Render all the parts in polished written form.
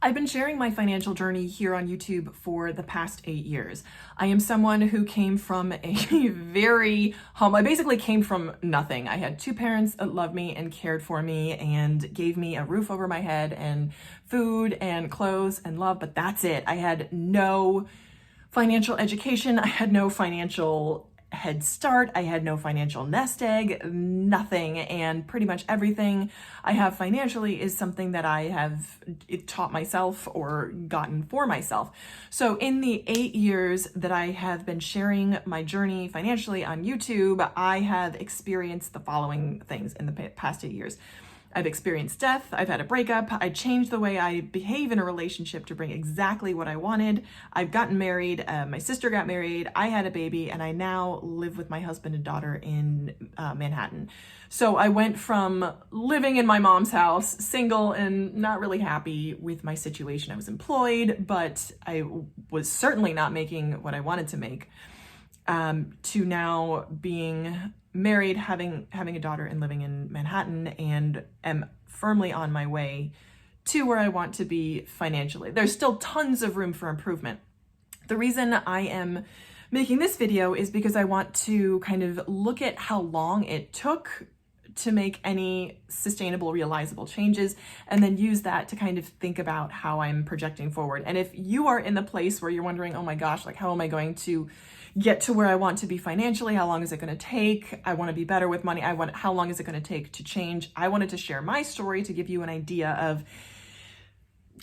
I've been sharing my financial journey here on YouTube for the past 8 years. I am someone who came from a very I basically came from nothing. I had two parents that loved me and cared for me and gave me a roof over my head and food and clothes and love, but that's it. I had no financial education. I had no financial head start. I had no financial nest egg, nothing. And pretty much everything I have financially is something that I have taught myself or gotten for myself. So in the 8 years that I have been sharing my journey financially on YouTube, I have experienced the following things in the past 8 years. I've experienced death, I've had a breakup, I changed the way I behave in a relationship to bring exactly what I wanted. I've gotten married, my sister got married, I had a baby, and I now live with my husband and daughter in Manhattan. So I went from living in my mom's house, single and not really happy with my situation. I was employed, but I was certainly not making what I wanted to make, to now being married, having a daughter and living in Manhattan, and am firmly on my way to where I want to be financially. There's still tons of room for improvement. The reason I am making this video is because I want to kind of look at how long it took to make any sustainable, realizable changes, and then use that to kind of think about how I'm projecting forward. And if you are in the place where you're wondering, oh my gosh, like how am I going to get to where I want to be financially? How long is it going to take? I want to be better with money. How long is it going to take to change? I wanted to share my story to give you an idea of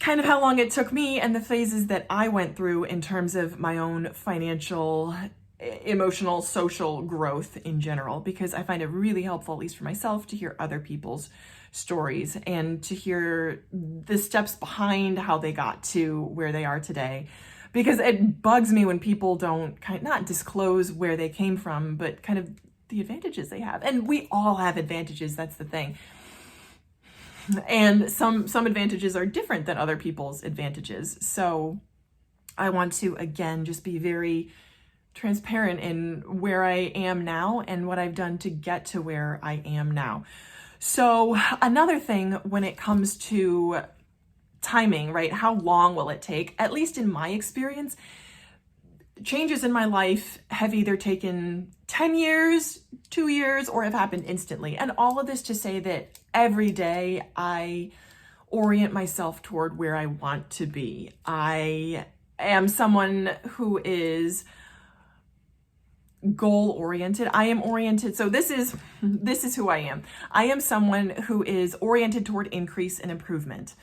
kind of how long it took me and the phases that I went through in terms of my own financial, emotional, social growth in general, because I find it really helpful, at least for myself, to hear other people's stories and to hear the steps behind how they got to where they are today. Because it bugs me when people don't not disclose where they came from, but kind of the advantages they have. And we all have advantages, that's the thing. And some advantages are different than other people's advantages. So I want to, again, just be very transparent in where I am now and what I've done to get to where I am now. So another thing when it comes to timing, right? How long will it take? At least in my experience, changes in my life have either taken 10 years, 2 years, or have happened instantly. And all of this to say that every day I orient myself toward where I want to be. I am someone who is goal-oriented. I am oriented. So this is who I am. I am someone who is oriented toward increase and improvement.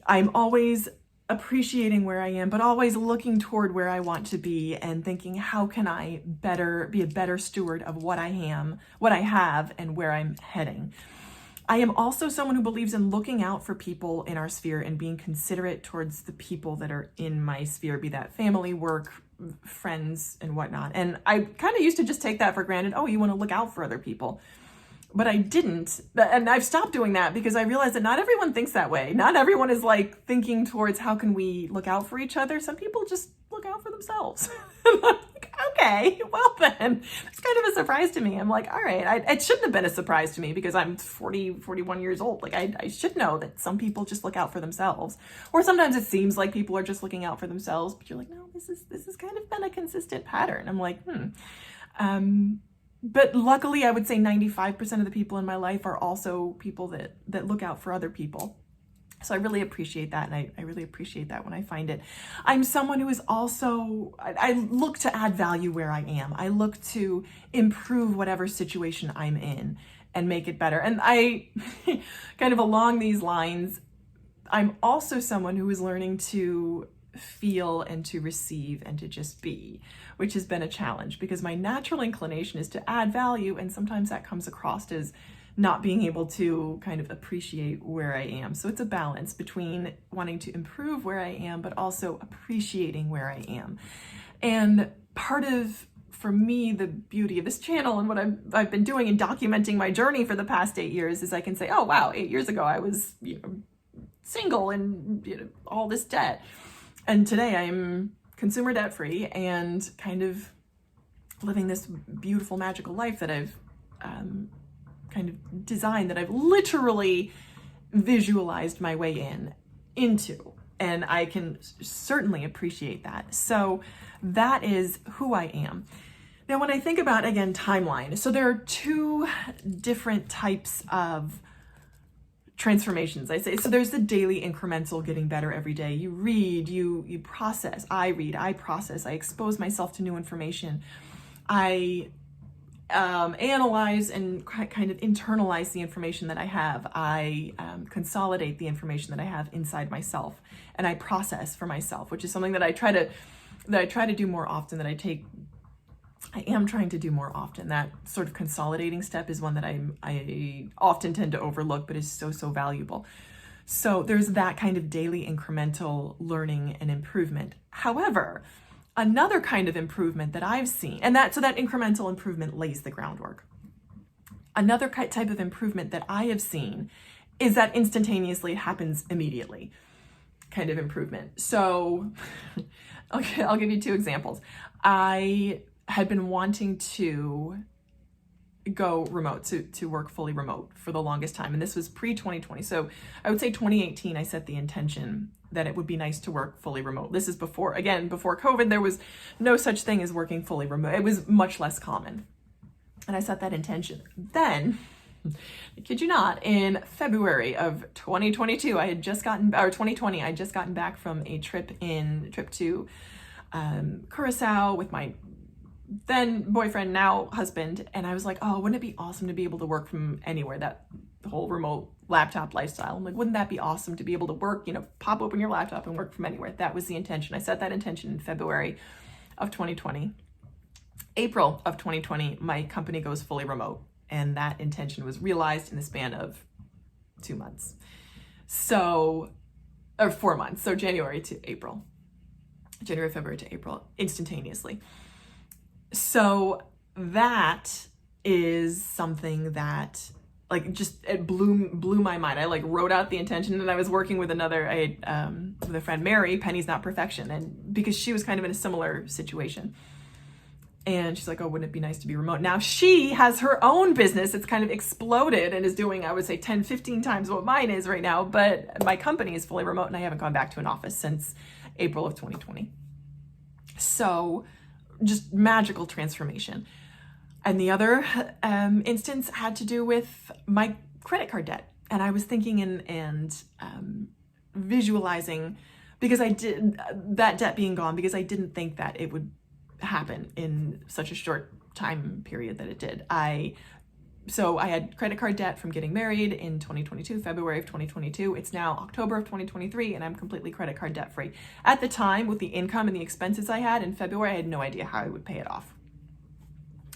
I'm always appreciating where I am, but always looking toward where I want to be and thinking, how can I be a better steward of what I am, what I have, and where I'm heading. I am also someone who believes in looking out for people in our sphere and being considerate towards the people that are in my sphere, be that family, work, friends, and whatnot. And I kind of used to just take that for granted. Oh, you want to look out for other people. But I didn't. And I've stopped doing that because I realized that not everyone thinks that way. Not everyone is like thinking towards how can we look out for each other. Some people just look out for themselves. I'm like, okay, well then, it's kind of a surprise to me. I'm like, all right, it shouldn't have been a surprise to me because I'm 41 years old. Like I should know that some people just look out for themselves. Or sometimes it seems like people are just looking out for themselves, but you're like, no, this has kind of been a consistent pattern. I'm like, But luckily, I would say 95% of the people in my life are also people that look out for other people. So I really appreciate that, and I really appreciate that when I find it. I'm someone who is also, I look to add value where I am. I look to improve whatever situation I'm in and make it better. And I, kind of along these lines, I'm also someone who is learning to feel and to receive and to just be, which has been a challenge because my natural inclination is to add value, and sometimes that comes across as not being able to kind of appreciate where I am. So it's a balance between wanting to improve where I am, but also appreciating where I am. And part of, for me, the beauty of this channel and what I've been doing and documenting my journey for the past 8 years is I can say, oh wow, 8 years ago I was single and all this debt. And today I'm consumer debt free and kind of living this beautiful, magical life that I've kind of designed, that I've literally visualized my way into. And I can certainly appreciate that. So that is who I am. Now, when I think about, again, timeline, so there are two different types of transformations, I say. So there's the daily incremental getting better every day. You read, you process. I read, I process, I expose myself to new information. I analyze and kind of internalize the information that I have. I consolidate the information that I have inside myself, and I process for myself, which is something that I try to do more often. I am trying to do more often. That sort of consolidating step is one that I often tend to overlook, but is so valuable. So there's that kind of daily incremental learning and improvement. However, another kind of improvement that I've seen, and that incremental improvement lays the groundwork. Another type of improvement that I have seen is that instantaneously happens immediately kind of improvement. So I'll give you two examples. I had been wanting to go remote, to work fully remote for the longest time. And this was pre-2020. So I would say 2018, I set the intention that it would be nice to work fully remote. This is before COVID, there was no such thing as working fully remote. It was much less common. And I set that intention. Then, I kid you not, in February of 2022, 2020, I had just gotten back from a trip to Curacao with my then boyfriend, now husband, and I was like, oh, wouldn't it be awesome to be able to work from anywhere? That whole remote laptop lifestyle. I'm like, wouldn't that be awesome to be able to work, pop open your laptop and work from anywhere? That was the intention. I set that intention in February of 2020. April of 2020, my company goes fully remote, and that intention was realized in the span of 2 months. Or 4 months. So January, February to April, instantaneously. So that is something that it blew my mind. I wrote out the intention, and I was working with with a friend, Mary. Penny's not perfection, and because she was kind of in a similar situation, and she's like, oh, wouldn't it be nice to be remote? Now she has her own business. It's kind of exploded and is doing, I would say, 10, 15 times what mine is right now, but my company is fully remote, and I haven't gone back to an office since April of 2020. So just magical transformation. And the other instance had to do with my credit card debt. And I was thinking and visualizing, because I did that debt being gone, because I didn't think that it would happen in such a short time period that it did. So I had credit card debt from getting married in 2022, February of 2022. It's now October of 2023, and I'm completely credit card debt free. At the time, with the income and the expenses I had in February, I had no idea how I would pay it off.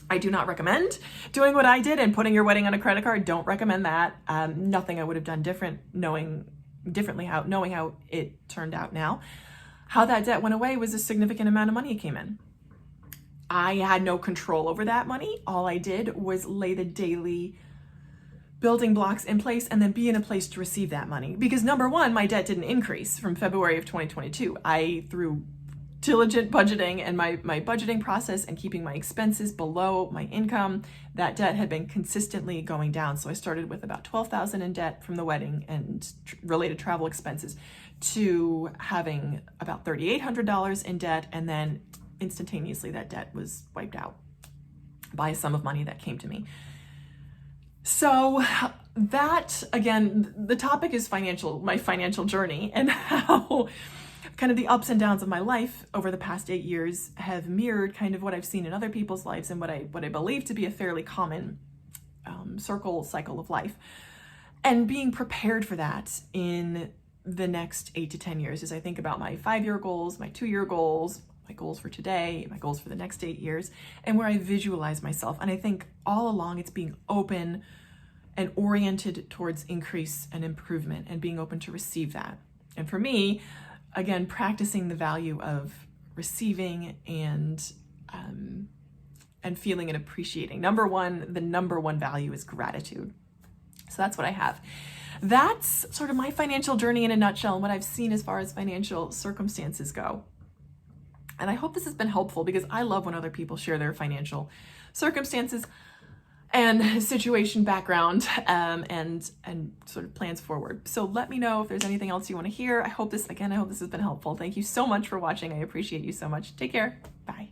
I do not recommend doing what I did and putting your wedding on a credit card. Don't recommend that. Nothing I would have done different, knowing how it turned out now. How that debt went away was a significant amount of money came in. I had no control over that money. All I did was lay the daily building blocks in place and then be in a place to receive that money. Because number one, my debt didn't increase from February of 2022. Through diligent budgeting and my budgeting process and keeping my expenses below my income, that debt had been consistently going down. So I started with about $12,000 in debt from the wedding and related travel expenses, to having about $3,800 in debt, and then instantaneously that debt was wiped out by a sum of money that came to me. So that, again, the topic is my financial journey, and how kind of the ups and downs of my life over the past 8 years have mirrored kind of what I've seen in other people's lives, and what I believe to be a fairly common cycle of life, and being prepared for that in the next 8 to 10 years as I think about my 5-year goals, my 2-year goals, my goals for today, my goals for the next 8 years, and where I visualize myself. And I think all along it's being open and oriented towards increase and improvement, and being open to receive that. And for me, again, practicing the value of receiving and feeling and appreciating. The number one value is gratitude. So that's what I have. That's sort of my financial journey in a nutshell, and what I've seen as far as financial circumstances go. And I hope this has been helpful, because I love when other people share their financial circumstances. and situation background, and sort of plans forward. So let me know if there's anything else you want to hear. I hope this has been helpful. Thank you so much for watching. I appreciate you so much. Take care. Bye.